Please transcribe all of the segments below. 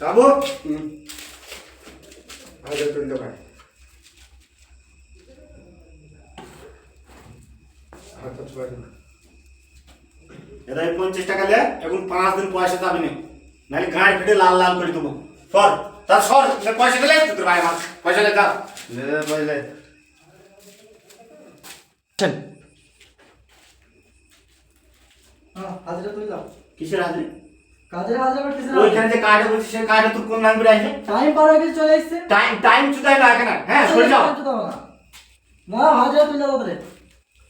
বাবু আগে তুলতে পারে এটা 50 টাকা লে এখন 5 দিন পয়সা যাবে না নালে গাড়ি ফেটে লাল লাল করে দেবো সর তার সর পয়সা দিলে তোর ভাই আমার পয়সা লে যা পয়সা হাজিরা তুই যাও কিসের হাজির কাজের হাজিরা করতেছিস ওইখানে যে কার্ডে বলছিস সেই কার্ডে তোর কোন নাম্বার আছে টাইম পার হয়ে গেছে চলে এসেছে টাইম চুদাই লাগে না হ্যাঁ সরে যাও না হাজিরা তুই যাও তাহলে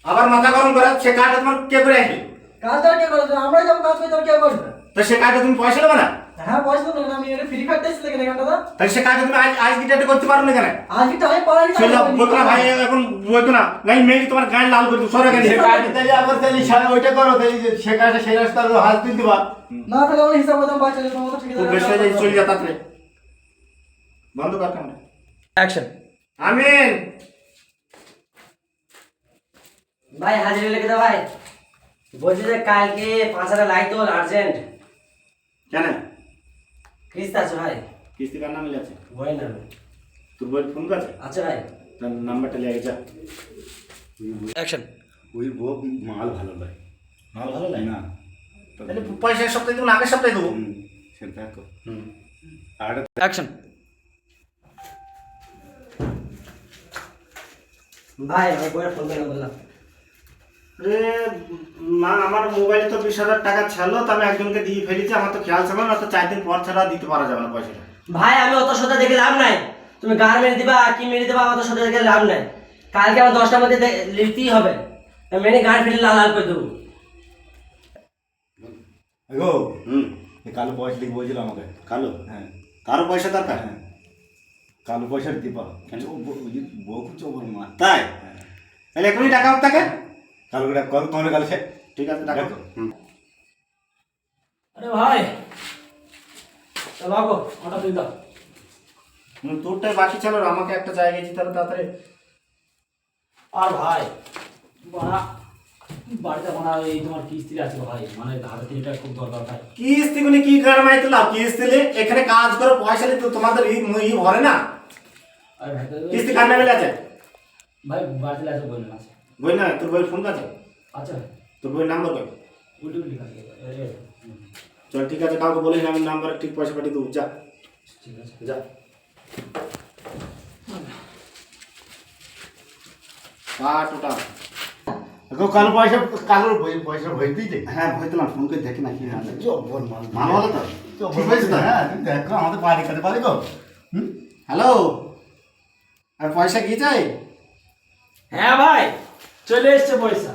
আবার মাথা গরম করে সে কার্ডে তোমার কে করে আসবে কাজটা কে করবে আমরাই যাবো কাজ করতে কে করবে তো সে কার্ডে তুমি পয়সা দেবে না হ্যাঁ পয়সা তো না আমি এটা ফ্রি কার্ড দিয়েছি কেন কার্ডটা তাহলে সে কার্ডে তুমি আজ গিটারটা করতে পারো না কেন আজকে টাইম পার হয়ে চলে যাও বলতো না ভাই এখন বলতো না নাই মেয়ে তোমার গায়ে লাল করে দেবো সরে গেছে সে কাজে তাহলে আবার তাহলে সারা ওইটা করো তাহলে সে কাজটা সেই রাস্তার হাত তুলতে দিবা না তাহলে আমরা হিসাব করতাম বাচ্চা তোমার তো ঠিক খুব বেশি হয়ে যায় চলে যা তাড়াতাড়ি বন্ধ কর ক্যামেরা অ্যাকশন। আমিন ভাই হাজিরা লিখে দাও ভাই। বলছি যে কালকে 5,000 লাইট তোল আর্জেন্ট। কেন কিস্তি আছে ভাই। কিস্তি কার নামে আছে বই না তোর বই ফোন কাছে আচ্ছা ভাই। তার নাম্বারটা লিয়ে যা অ্যাকশন। ওই বউ মাল ভালো লাগে মাল ভালো লাগে না তাহলে পয়সা এক সপ্তাহে দেবো না আগের সপ্তাহে দেবো সেটা কর হুম আর অ্যাকশন। ভাই আমি বইয়ের ফোন করে বললাম। রে না আমার মোবাইলে তো 20,000 টাকা ছিল তো আমি একজনকে দিয়ে ফেলেছি আমার তো খেয়াল ছিল না তো 4 দিন পর ছাড়া দিতে পারা যাবে না পয়সাটা ভাই আমি অত সোজা দেখে লাভ নাই। তুমি গার মেরে দিবা কি মেরে দিবা অত সোজা দেখে লাভ নাই। কালকে আমার 10টার মধ্যে লিখতেই হবে। মেনে গার ফেলে লাল লাল করে দেবো। গো হুম এই কালো পয়সা লিখে বলছিল আমাকে কালো হ্যাঁ কারো পয়সা দরকার হ্যাঁ কালো পয়সা দিবা কেন বউ খুব চোখর মা তাই তাহলে এখনই টাকা হোক তাকে কালো করে কল কোন কালো সে ঠিক আছে টাকা দেখো। আরে ভাই চলো আগো ওটা তুই দাও। তোরটাই বাকি ছিল আর আমাকে একটা জায়গায় যেতে হবে তাড়াতাড়ি আর ভাই বাড়িতে এই তোমার কিস্তি আছে ভাই মানে ধারে তিনটা খুব দরকার ভাই কিস্তি গুলি কি কারমাই তো লাভ কিস্তি লে এখানে কাজ করে পয়সা নিতে তোমাদের ই ভরে না আর ভাই কিস্তি কার নামে আছে ভাই বাড়িতে আছে বললেন আছে বই না তোর বই ফোন কাছে আচ্ছা তোর বই নাম্বার কই উল্টো লেখা আছে চল ঠিক আছে কাউকে বলিস আমি নাম্বার ঠিক পয়সা পাঠিয়ে দেবো যা ঠিক আছে যা কাট ওটা গো কালো পয়সা কালোর পয়সা ভইতেই দে হ্যাঁ ভয় দিলাম ফোন করে দেখি না কি আছে জব্বর মাল ভালো হলো তো ঠিক হয়েছে তো হ্যাঁ তুমি দেখো আমাদের বাড়ি কাটে পারি গো হ্যালো আর পয়সা কি চাই হ্যাঁ ভাই চলে এসছে পয়সা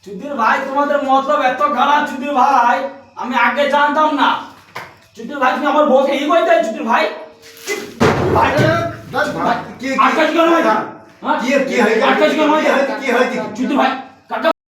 চুদির ভাই তোমাদের মতলব এত খারাপ চুদির ভাই আমি আগে জানতাম না চুদির ভাই তুমি আমার বউকে ই কইতে চুদির ভাই ভাই কি আকাশ কেন ভাই হ্যাঁ কি হয়েছে আকাশ কেন ভাই কি হয়েছে চুদির ভাই